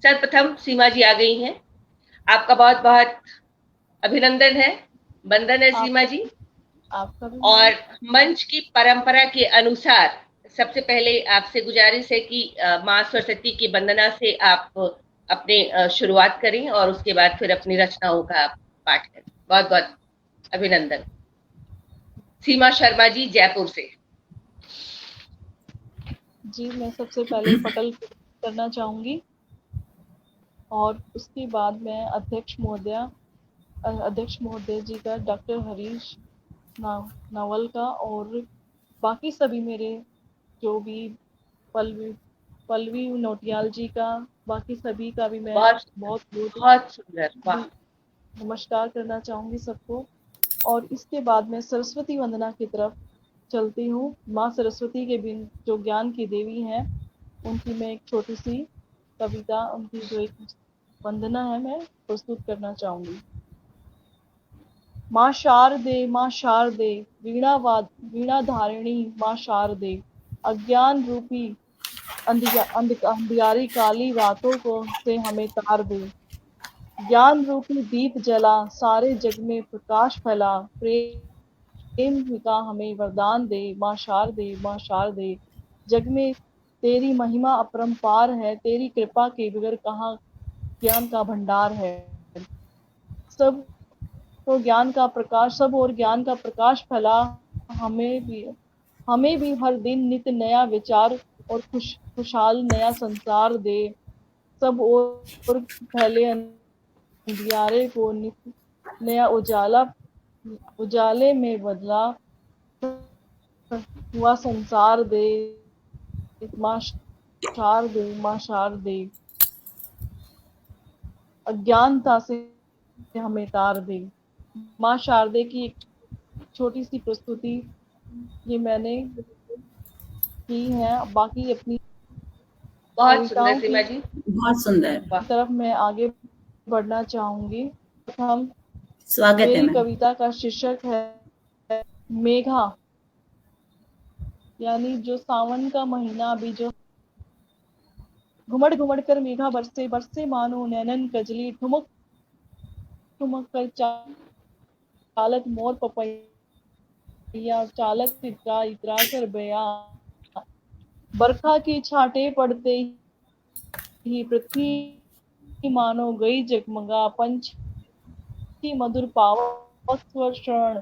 सर्वप्रथम सीमा जी आ गई हैं। आपका बहुत बहुत अभिनंदन है, वंदन है आप सीमा जी। आपका भी और मैम। मंच की परंपरा के अनुसार सबसे पहले आपसे गुजारिश है कि माँ सरस्वती की वंदना से आप अपने शुरुआत करें और उसके बाद फिर अपनी रचनाओं का पाठ करें। बहुत बहुत अभिनंदन। सीमा शर्मा जी जयपुर से। जी, मैं सबसे पहले पटल करना चाहूंगी और उसके बाद मैं अध्यक्ष महोदय जी का, डॉक्टर हरीश नावल का और बाकी सभी मेरे जो भी पल्लवी पल्लवी नौटियाल जी का, बाकी सभी का भी मैं बहुत बहुत बहुत बहुत सुंदर, वाह। नमस्कार करना चाहूंगी सबको। और इसके बाद मैं सरस्वती वंदना की तरफ चलती हूँ। माँ सरस्वती के बिन जो ज्ञान की देवी हैं, उनकी मैं एक छोटी सी कविता, उनकी जो एक वंदना है, मैं प्रस्तुत करना चाहूंगी। माँ शारदे, वीणा धारिणी माँ शारदे, अज्ञान रूपी अंधियारी काली रातों को से हमें तार दे। ज्ञान रूपी दीप जला, सारे जग में प्रकाश फैला, प्रेम का हमें वरदान दे। माँ शारदे, माँ शारदे, जग में तेरी महिमा अपरंपार है, तेरी कृपा के बगैर कहाँ ज्ञान का भंडार है। सब तो ज्ञान का प्रकाश, सब और ज्ञान का प्रकाश फैला, हमें भी हमें भी हर दिन नित्य नया विचार और खुशहाल नया संसार दे। सब और फैले अंधियारे को नित्य नया उजाले में बदला हुआ संसार दे। माँ शारदे, माँ शारदे, अज्ञानता से हमें तार दे। माँ शारदे की एक छोटी सी प्रस्तुति ये मैंने की है। बाकी अपनी बहुत सुंदर कविताओं की सीमा जी, बहुत सुंदर। वाह। तरफ मैं आगे बढ़ना चाहूंगी। हम स्वागत है मेरी मैम। कविता का शीर्षक है मेघा, यानी जो सावन का महीना अभी जो घुमड़ घुमड़ कर मेघा बरसे बरसे मानो नैनन कजली, ठुमक ठुमक कर चालक मोर पपैया, चालक इतरा इतरा कर बया। बरखा की छांटे पड़ते ही पृथ्वी मानो गई जगमगा, पंछी मधुर पावक स्वर शरण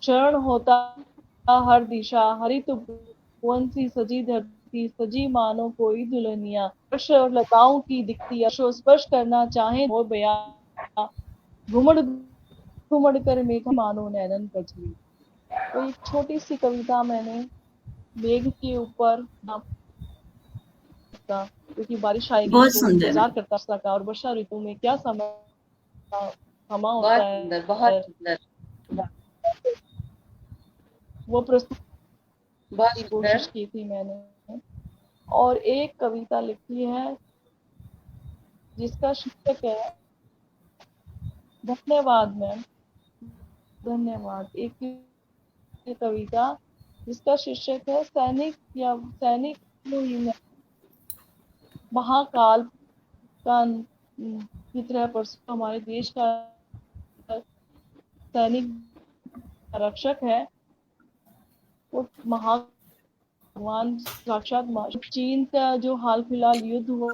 शरण होता हर दिशा, हरित भुवन सी सजी धरती, सजी मानो कोई दुल्हनिया, वृक्ष और लताओं की दिखती अर्शो स्पर्श करना चाहे मोर बया, घुमड़ घुमड़ कर मेघ मानो नैनन कजली। तो एक छोटी सी कविता मैंने मेघ के ऊपर का, क्योंकि बारिश आएगी बहुत तो सुंदर इंतजार मैम। करता सका, और वर्षा ऋतु में क्या समय समा बहुत होता सुंदर, बहुत है, सुंदर, वाह। वो प्रस्तुत बहुत की सुंदर। कोशिश की थी मैंने। और एक कविता लिखी है जिसका शीर्षक है धन्यवाद मैम, धन्यवाद। एक कविता जिसका शीर्षक है सैनिक, या सैनिक महाकाल का की तरह परसों हमारे देश का सैनिक रक्षक है, वो भगवान साक्षात चीन का जो हाल फिलहाल युद्ध हुआ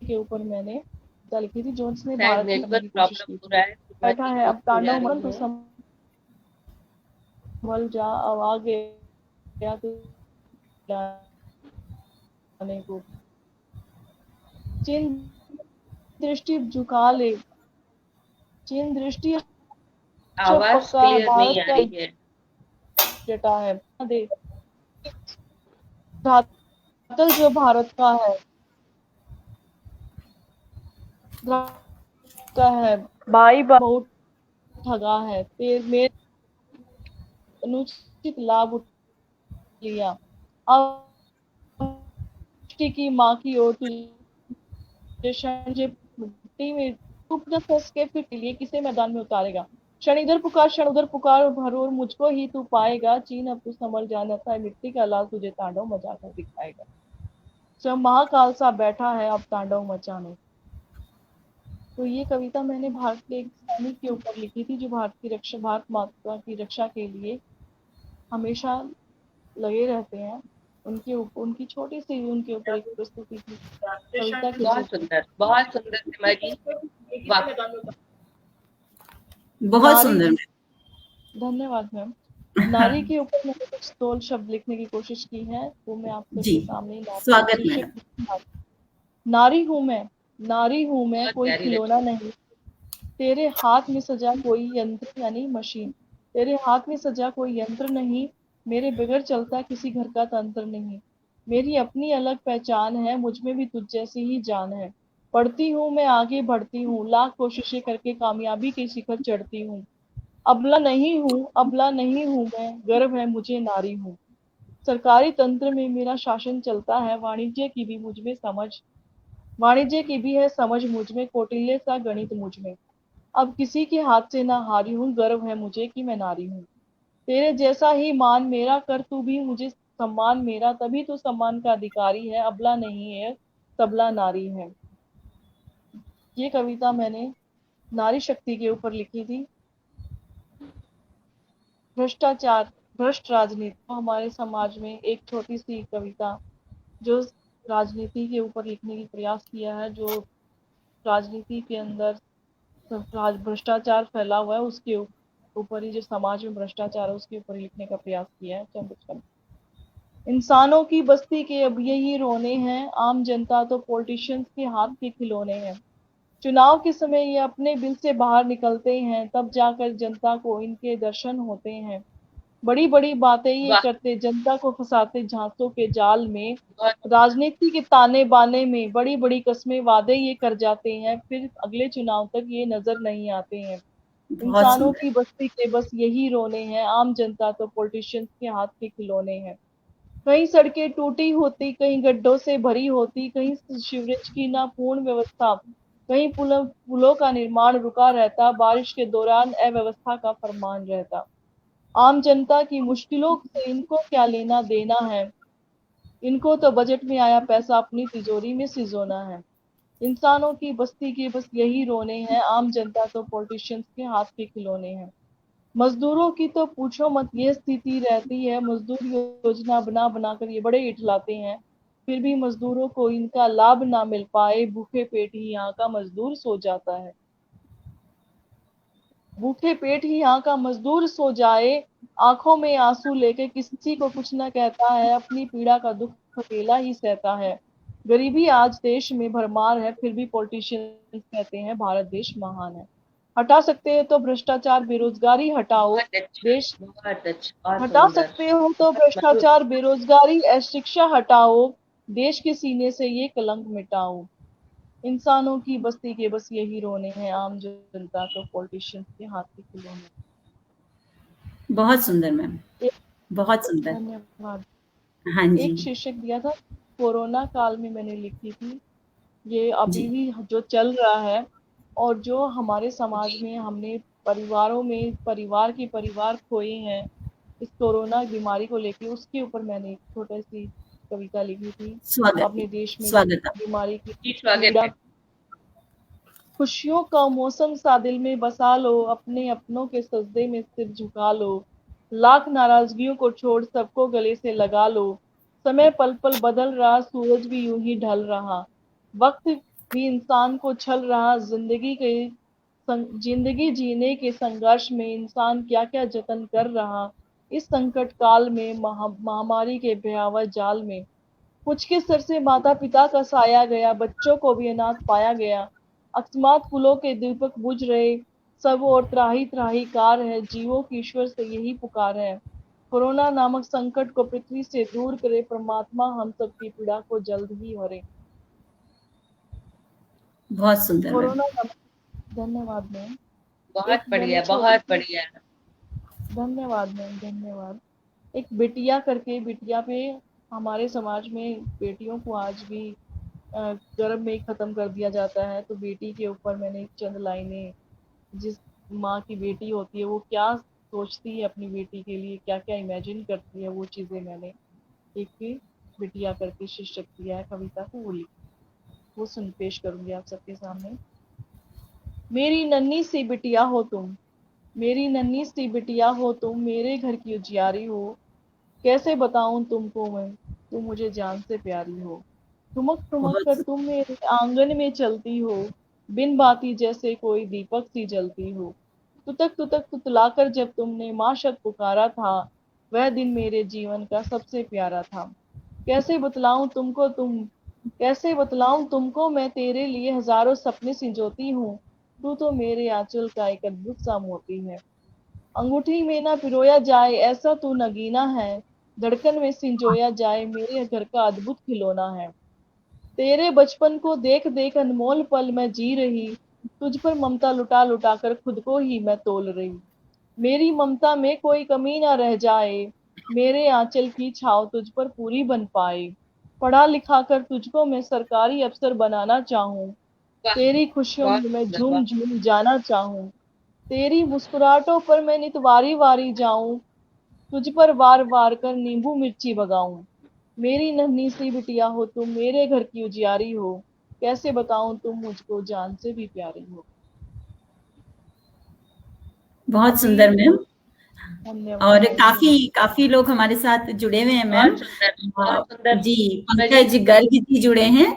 के ऊपर मैंने कविता लिखी थी, जो उसने शायद भारत को करने नेटवर्क की कोशिश प्रॉब्लम की हो थी। रहा है, सीमा बैठा जी है चुप अब हो जा तांडव मन रही तो है। संभल जा, अब आ गया तो लाने को। चीन दृष्टि झुका ले, चीन दृष्टि आवाज पक्का है, क्लियर नहीं भारत आ का रही है। डटा है दे, धरातल जो भारत का है, का है, भाई बहुत ठगा है, मेरे अनुचित लाभ उठा लिया। अब की माँ की ओर तुझे मिट्टी में तू न फंस के फिर लिए किसे मैदान में उतारेगा। क्षण उधर पुकार भरोर मुझको ही तू पाएगा, चीन अब तू संभल जाना था, मिट्टी का लाल तुझे तांडव मचा कर दिखाएगा। जब महाकाल सा बैठा है अब तांडव मचाने। तो ये कविता मैंने भारत के एक सैनिक के ऊपर लिखी थी, जो भारत माता की रक्षा के लिए हमेशा लगे रहते हैं। उनकी छोटी सी उनके ऊपर एक प्रस्तुति की कविता के रूप बहुत सुंदर सीमा जी। वाह, में। बहुत नारी, सुंदर मैम। धन्यवाद मैम। नारी के ऊपर मैंने कुछ तोल शब्द लिखने की कोशिश की है, वो मैं आप जी, सबके सामने स्वागत मैडम। नारी हूँ मैं, नारी हूँ मैं, बहुत कोई प्यारी खिलौना रचना। नहीं। तेरे हाथ में सजा कोई यंत्र यानी मशीन। तेरे हाथ में सजा कोई यंत्र नहीं, मेरे बगैर चलता किसी घर का तंत्र नहीं। मेरी अपनी अलग पहचान है, मुझ में भी तुझ जैसी ही जान है। पढ़ती हूँ मैं आगे बढ़ती हूँ, लाख कोशिशें करके कामयाबी के शिखर चढ़ती हूँ। अबला नहीं हूँ, अबला नहीं हूँ मैं, गर्व है मुझे नारी हूँ। सरकारी तंत्र में मेरा शासन चलता है, वाणिज्य की भी है समझ मुझ में, कौटिल्य सा गणित मुझ में। अब किसी के हाथ से ना हारी हूँ, गर्व है मुझे कि मैं नारी हूँ। तेरे जैसा ही मान मेरा कर तू भी मुझे सम्मान मेरा, तभी तो सम्मान का अधिकारी है, अबला नहीं है तबला नारी है। ये कविता मैंने नारी शक्ति के ऊपर लिखी थी। भ्रष्टाचार, भ्रष्ट राजनीति, तो हमारे समाज में एक छोटी सी कविता जो राजनीति के ऊपर लिखने की प्रयास किया है, जो राजनीति के अंदर भ्रष्टाचार फैला हुआ है, उसके ऊपर ही, जो समाज में भ्रष्टाचार है उसके ऊपर लिखने का प्रयास किया है चंद शब्द। इंसानों की बस्ती के अब यही रोने हैं, आम जनता तो पॉलिटिशियंस के हाथ के खिलौने हैं। चुनाव के समय ये अपने बिल से बाहर निकलते हैं, तब जाकर जनता को इनके दर्शन होते हैं। बड़ी बड़ी बातें ये वाह, करते, जनता को फंसाते झांसों के जाल में। बहुत राजनीति के ताने बाने में बड़ी बड़ी कस्में वादे ये कर जाते हैं, फिर अगले चुनाव तक ये नजर नहीं आते हैं। बहुत इंसानों सुंदर। की बस्ती के बस यही रोने हैं, आम जनता तो पॉलिटिशियंस के हाथ के खिलौने हैं। कहीं सड़कें टूटी होती, कहीं गड्ढों से भरी होती, कहीं सीवरेज की ना पूर्ण व्यवस्था, कहीं पुलों का निर्माण रुका रहता, बारिश के दौरान अव्यवस्था का फरमान रहता। आम जनता की मुश्किलों से इनको क्या लेना देना है, इनको तो बजट में आया पैसा अपनी तिजोरी में सिजोना है। इंसानों की बस्ती के बस यही रोने हैं, आम जनता तो पॉलिटिशियंस के हाथ के खिलौने हैं। मजदूरों की तो पूछो मत, ये स्थिति रहती है, मजदूर योजना बना बनाकर ये बड़े इठलाते हैं, फिर भी मजदूरों को इनका लाभ ना मिल पाए, भूखे पेट ही यहाँ का मजदूर सो जाता है। भूखे पेट ही यहाँ का मजदूर सो जाए, आंखों में आंसू लेके किसी को कुछ न कहता है, अपनी पीड़ा का दुख अकेला ही सहता है। गरीबी आज देश में भरमार है, फिर भी पॉलिटिशियंस कहते हैं भारत देश महान है। हटा सकते हैं तो भ्रष्टाचार बेरोजगारी हटाओ, बहुत अच्छा, देश बहुत अच्छा, बहुत हटा सुंदर, सकते हो तो बहुत मधुर। भ्रष्टाचार बेरोजगारी अशिक्षा हटाओ, देश के सीने से ये कलंक मिटाओ। इंसानों की बस्ती के बस यही रोने हैं, आम जनता तो पॉलिटिशियंस के हाथ के खिलौने। बहुत सुंदर मैम। एक, बहुत सुंदर। धन्यवाद। हाँ जी। एक शीर्षक दिया था, कोरोना काल में मैंने लिखी थी। ये जी। अभी भी जो चल रहा है, और जो हमारे समाज जी, में हमने परिवारों में परिवार खोए हैं इस कोरोना बीमारी को लेके, उसके ऊपर मैंने एक छोटी सी कविता लिखी थी। स्वागत है। अपने देश में स्वागत है। बीमारी की जी, स्वागत पीड़ा, है। खुशियों का मौसम सा दिल में बसा लो, अपने अपनों के सजदे में सिर झुका लो। लाख नाराजगियों को छोड़ सबको गले से लगा लो। समय पल पल बदल रहा, सूरज भी यूं ही ढल रहा। वक्त भी इंसान को छल रहा, जिंदगी जीने के संघर्ष में इंसान क्या क्या जतन कर रहा। इस संकट काल में महामारी के भयावह जाल में कुछ के सर से माता पिता का साया गया, बच्चों को भी अनाथ पाया गया। अकस्मात कुलों के दीपक बुझ रहे, सब और त्राही त्राही कार है, जीवों की ईश्वर से यही पुकार है। कोरोना नामक संकट को पृथ्वी से दूर करे परमात्मा, हम सबकी पीड़ा को जल्द ही हरे। बहुत सुंदर मैम। कोरोना नामक, धन्यवाद मैम। बहुत एक मैंने बढ़िया, छोटी बहुत सी, बढ़िया। धन्यवाद मैम, धन्यवाद। एक बिटिया करके, बिटिया पे हमारे समाज में बेटियों को आज भी गर्भ में ही खत्म कर दिया जाता है, तो बेटी के ऊपर मैंने चंद लाइनें, जिस माँ की बेटी होती है वो क्या सोचती है अपनी बेटी के लिए, क्या क्या इमेजिन करती है, वो चीजें मैंने लिखी। बिटिया करके शीर्षक दिया है कविता को, वो सुन पेश करूंगी आप सबके सामने। मेरी नन्ही सी बिटिया हो तुम, मेरी नन्ही सी बिटिया हो तुम, मेरे घर की उजियारी हो। कैसे बताऊं तुमको मैं, तुम मुझे जान से प्यारी हो। ठुमक ठुमक बहुत कर तुम मेरे आंगन में चलती हो, बिन बाती जैसे कोई दीपक सी जलती हो। तुतक तुतक तुतलाकर जब तुमने माँ शब्द पुकारा था, वह दिन मेरे जीवन का सबसे प्यारा था। कैसे बतलाऊं तुमको तुम, कैसे बतलाऊं तुमको मैं, तेरे लिए हजारों सपने संजोती हूँ। तू तो मेरे आंचल का एक अद्भुत सा मोती है। अंगूठी में ना पिरोया जाए ऐसा तू नगीना है, धड़कन में संजोया जाए मेरे घर का अद्भुत खिलौना है। तेरे बचपन को देख देख अनमोल पल मैं जी रही, तुझ पर ममता लुटा लुटा कर खुद को ही मैं तोल रही। मेरी ममता में कोई कमी ना रह जाए, मेरे आंचल की छाव तुझ पर पूरी बन पाए। पढ़ा लिखा कर तुझको मैं सरकारी अफसर बनाना चाहूँ, वाह, तेरी खुशियों बहुत में मैं सुंदर, झूम वाह। झूम जाना चाहूँ। तेरी मुस्कुराहटों पर मैं नित वारी वारी जाऊं, तुझ पर वार वार कर नींबू मिर्ची बगाऊं। मेरी नन्ही सी बिटिया हो तुम, मेरे घर की उजियारी हो। कैसे बताऊं तुम मुझको जान से भी प्यारी हो। बहुत अभी सुंदर मैम। धन्यवाद और थैंक यू। काफी काफी लोग हमारे साथ जुड़े हुए हैं मैम। बहुत सुंदर, बहुत सुंदर। जी, सीमा जी। पंकज गर्ग जी जुड़े हैं,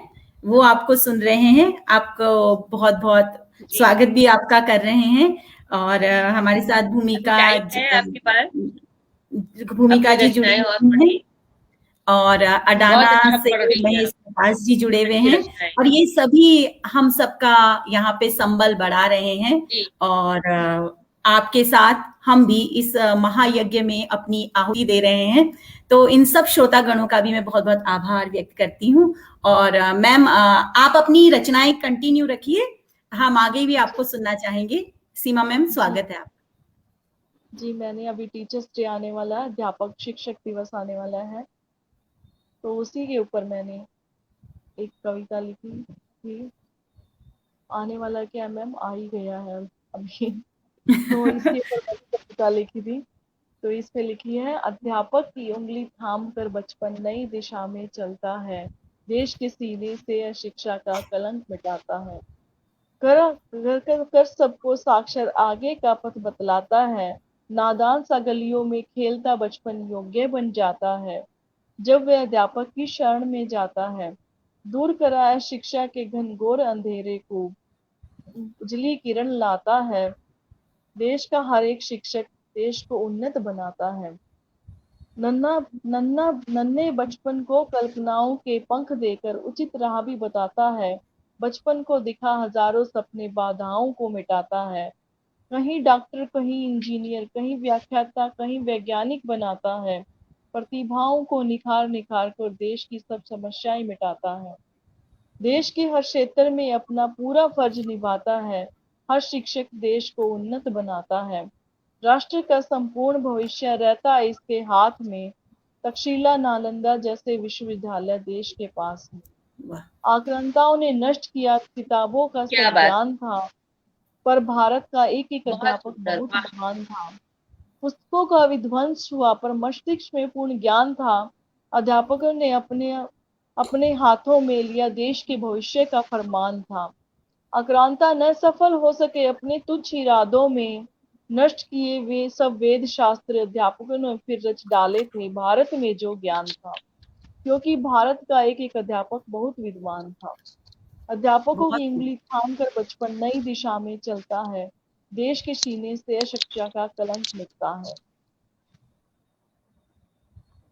वो आपको सुन रहे हैं। आपको बहुत बहुत जी। स्वागत भी आपका कर रहे हैं। और हमारे साथ अभी भूमिका टाइम है आपके पास भूमिका अपनी जी जुड़ी रचनाएं और हुई हैं। पढ़िए। और बहुत अडाना अच्छा से पढ़ रही हैं महेश आप, प्रकाश जी जुड़े हुए अच्छी हैं। रचनाएं। और ये सभी हम सबका यहाँ पे संबल बढ़ा रहे हैं। जी। और आपके साथ हम भी इस महायज्ञ में अपनी आहुति दे रहे हैं। तो इन सब श्रोतागणों का भी मैं बहुत बहुत आभार व्यक्त करती हूँ। और मैम, आप अपनी रचनाएं कंटिन्यू रखिए, हम आगे भी आपको सुनना चाहेंगे। सीमा मैम, जी स्वागत है आप। जी, मैंने अभी टीचर्स डे आने वाला है, अध्यापक शिक्षक दिवस आने वाला है, तो उसी के ऊपर मैंने एक कविता लिखी थी। आने वाला क्या मैम, आ ही गया है अभी। तो इसके ऊपर मैंने कविता लिखी थी। तो इस पे लिखी है, अध्यापक की उंगली थाम कर बचपन नई दिशा में चलता है, देश के सीने से अशिक्षा का कलंक मिटाता है। कर कर कर, कर सबको साक्षर आगे का पथ बतलाता है, नादान सा गलियों में खेलता बचपन योग्य बन जाता है। जब वह अध्यापक की शरण में जाता है, दूर कराया शिक्षा के घनघोर अंधेरे को, उजली किरण लाता है। देश का हर एक शिक्षक देश को उन्नत बनाता है। नन्ना नन्ना नन्हे बचपन को कल्पनाओं के पंख देकर उचित राह भी बताता है। बचपन को दिखा हजारों सपने बाधाओं को मिटाता है। कहीं डॉक्टर, कहीं इंजीनियर, कहीं व्याख्याता, कहीं वैज्ञानिक बनाता है। प्रतिभाओं को निखार निखार कर देश की सब समस्याएं मिटाता है। देश के हर क्षेत्र में अपना पूरा फर्ज निभाता है। हर शिक्षक देश को उन्नत बनाता है। राष्ट्र का संपूर्ण भविष्य रहता है इसके हाथ में। तक्षशिला, नालंदा जैसे विश्वविद्यालय देश के पास है। वाह, आक्रांताओं ने नष्ट किया किताबों का क्या सब बात, ज्ञान था, पर भारत का एक एक बहुत अध्यापक सुंदर, बहुत वाह। महान था। पुस्तकों का विध्वंस हुआ पर मस्तिष्क में पूर्ण ज्ञान था। अध्यापकों ने अपने अपने हाथों में लिया देश के भविष्य का फरमान था। आक्रांता न सफल हो सके अपने तुच्छ इरादों में, नष्ट किए वे सब वेद शास्त्र अध्यापकों ने फिर रच डाले थे भारत में जो ज्ञान था। क्योंकि भारत का एक एक अध्यापक बहुत विद्वान था। अध्यापकों बहुत की उंगली थाम कर बचपन नई दिशा में चलता है, देश के सीने से अशिक्षा का कलंक मिटता है।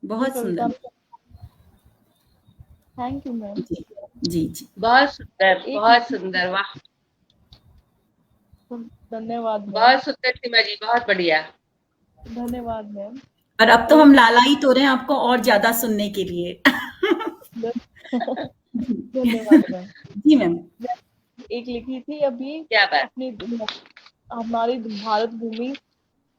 ये बहुत कविता सुंदर। में, थैंक यू मैम। जी जी जी। बहुत सुंदर, एक बहुत लिखी, सुंदर, वाह। धन्यवाद मैम। बहुत सुंदर सीमा जी, बहुत बढ़िया। धन्यवाद मैम। और अब तो और हम एक लिखी, लालायित हो रहे हैं आपको और ज्यादा सुनने के लिए। धन्यवाद मैम। जी मैम। एक लिखी थी अभी, क्या बात। अपनी हमारी भारत भूमि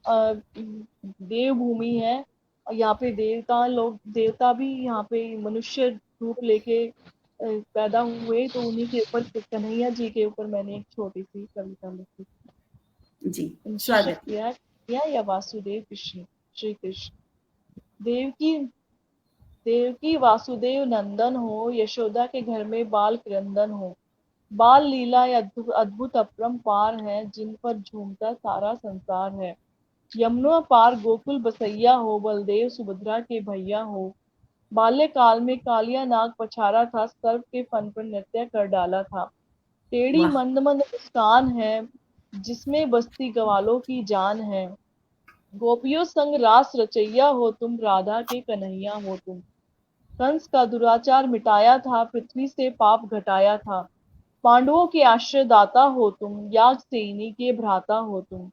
अ, देवभूमि है। यहाँ पे देवता लोग, देवता भी यहाँ पे मनुष्य रूप लेके पैदा हुए, तो उन्हीं के ऊपर, कन्हैया जी के ऊपर मैंने एक छोटी सी कविता लिखी। जी, शीर्षक स्वागत है। दिया है, या वासुदेव कृष्ण, श्री कृष्ण। देव की देवकी वासुदेव नंदन हो, यशोदा के घर में बाल क्रंदन हो। बाल लीला या अद्भुत अपरंपार है, जिन पर झूमता सारा संसार है। यमुना पार गोकुल बसैया हो, बलदेव सुभद्रा के भैया हो। बाल्यकाल में कालिया नाग पछाड़ा था, सर्प के फन पर नृत्य कर डाला था। टेढ़ी वाह मंद मंद मुस्कान है, जिसमें बस्ती ग्वालों की जान है। गोपियों संग रास रचैया हो तुम, राधा के कन्हैया हो तुम। कंस का दुराचार मिटाया था, पृथ्वी से पाप घटाया था। पांडवों के आश्रय दाता हो तुम, याग सेनी के भ्राता हो तुम।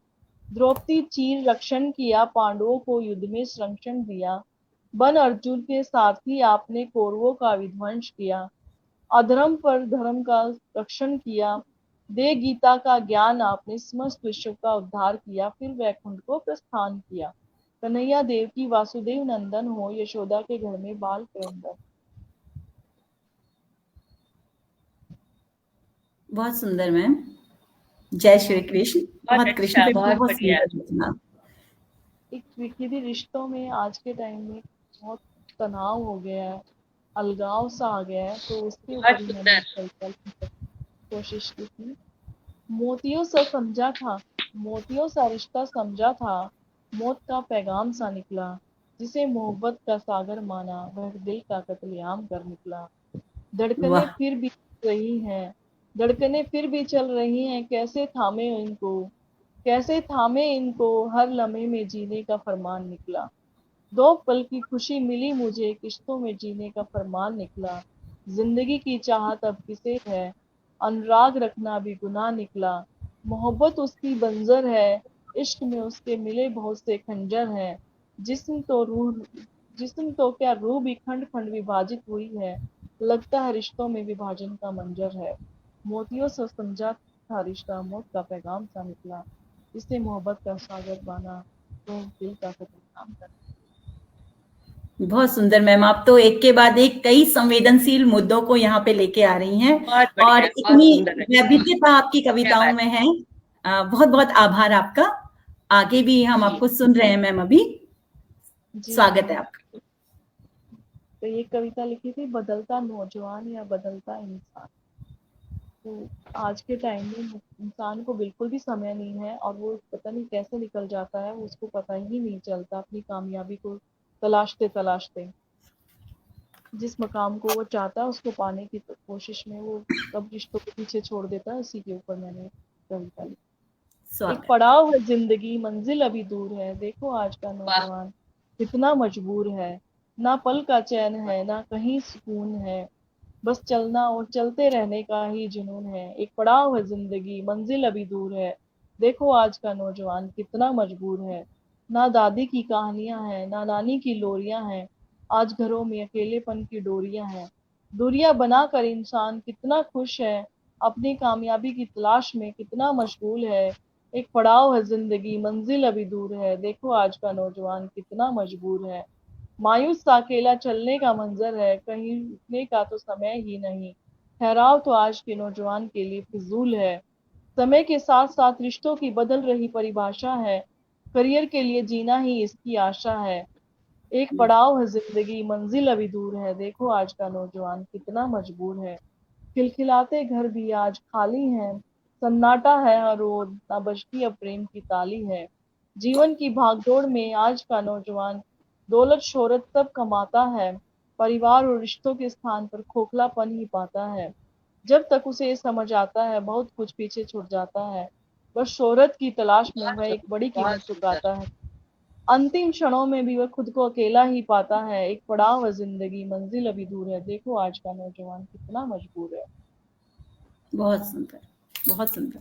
द्रौपदी चीर रक्षण किया, पांडवों को युद्ध में संरक्षण दिया। बन अर्जुन के सारथी आपने, कौरवों का विध्वंस किया। अधर्म पर धर्म का रक्षण किया। दे गीता का ज्ञान आपने, समस्त विश्व का उद्धार किया। फिर वैकुंठ को प्रस्थान किया। कन्हैया देव की वासुदेव नंदन हो, यशोदा के घर में बाल क्रंदन। बहुत सुंदर मैम। जय श्री कृष्ण। बहुत बहुत कृष्ण अच्छा, पे बहुत बहुत बढ़िया। सुंदर रचना। एक विधि रिश्तों में आज के टाइम में बहुत तनाव हो गया है, अलगाव सा आ गया है, तो उसके ऊपर बहुत ही मैंने सुंदर। एक कविता लिखने की कोशिश की थी। मोतियों सा समझा था, मोतियों सा रिश्ता समझा था, मौत का पैगाम सा निकला। जिसे मोहब्बत का सागर माना, वह दिल का कत्लेआम कर निकला। धड़कने वाह फिर भी चल रही हैं, धड़कने फिर भी चल रही हैं, कैसे थामे इनको, कैसे थामे इनको, हर लम्हे में जीने का फरमान निकला। दो पल की खुशी मिली मुझे, किश्तों में जीने का फरमान निकला। जिंदगी की चाहत अब किसे है, अनुराग रखना भी गुनाह निकला। मोहब्बत उसकी बंजर है, इश्क में उसके मिले बहुत से खंजर हैं। जिस्म तो रूह, जिस्म तो क्या रूह भी खंड खंड विभाजित हुई है। लगता है रिश्तों में विभाजन का मंजर है। मोतियों से समझा था रिश्ता, मौत का पैगाम सा निकला। जिससे मोहब्बत का सागर बाना, तो दिल का कत्लेआम कर। बहुत सुंदर मैम। आप तो एक के बाद एक कई संवेदनशील मुद्दों को यहाँ पे लेके आ रही हैं बहुत और बढ़िया, बहुत इतनी सुंदर है। वैविध्यता आपकी क्या कविताओं बात में है। बहुत बहुत आभार आपका। आगे भी हम जी। आपको सुन रहे हैं मैम अभी। जी स्वागत है मैम। आपका। तो ये कविता लिखी थी, बदलता नौजवान या बदलता इंसान। तो आज के टाइम में इंसान को बिल्कुल भी समय नहीं है, और वो पता नहीं कैसे निकल जाता है, वो उसको पता ही नहीं चलता अपनी कामयाबी को तलाशते तलाशते। जिस मकाम को वो चाहता है उसको पाने की कोशिश में वो कब रिश्तों के पीछे छोड़ देता है। उसी के ऊपर मैंने कविता लिखी। एक स्वागत। पड़ाव है जिंदगी, मंजिल अभी दूर है, देखो आज का वाह। नौजवान कितना मजबूर है। ना पल का चैन है, ना कहीं सुकून है, बस चलना और चलते रहने का ही जुनून है। एक पड़ाव है जिंदगी, मंजिल अभी दूर है, देखो आज का नौजवान कितना मजबूर है। ना दादी की कहानियां हैं, ना नानी की लोरियां हैं, आज घरों में अकेलेपन की डोरियां हैं। दूरियां बनाकर इंसान कितना खुश है, अपनी कामयाबी की तलाश में कितना मशगूल है। एक पड़ाव है जिंदगी, मंजिल अभी दूर है, देखो आज का नौजवान कितना मजबूर है। मायूस सा अकेला चलने का मंजर है, कहीं रुकने का तो समय ही नहीं। ठहराव तो आज के नौजवान के लिए फिजूल है। समय के साथ साथ रिश्तों की बदल रही परिभाषा है, करियर के लिए जीना ही इसकी आशा है। एक पड़ाव है जिंदगी, मंजिल अभी दूर है, देखो आज का नौजवान कितना मजबूर है। खिलखिलाते घर भी आज खाली हैं, सन्नाटा है हर ओर, ना बजती अब प्रेम की ताली है। जीवन की भागदौड़ में आज का नौजवान दौलत शोहरत सब कमाता है, परिवार और रिश्तों के स्थान पर खोखलापन ही पाता है। जब तक उसे ये समझ आता है बहुत कुछ पीछे छूट जाता है, बस शोहरत की तलाश में वह एक बड़ी बहुत कीमत सुंदर। चुकाता है। अंतिम क्षणों में भी वह खुद को अकेला ही पाता है। एक पड़ाव है जिंदगी, मंजिल अभी दूर है, देखो आज का नौजवान कितना मजबूर है। बहुत सुंदर, बहुत सुंदर।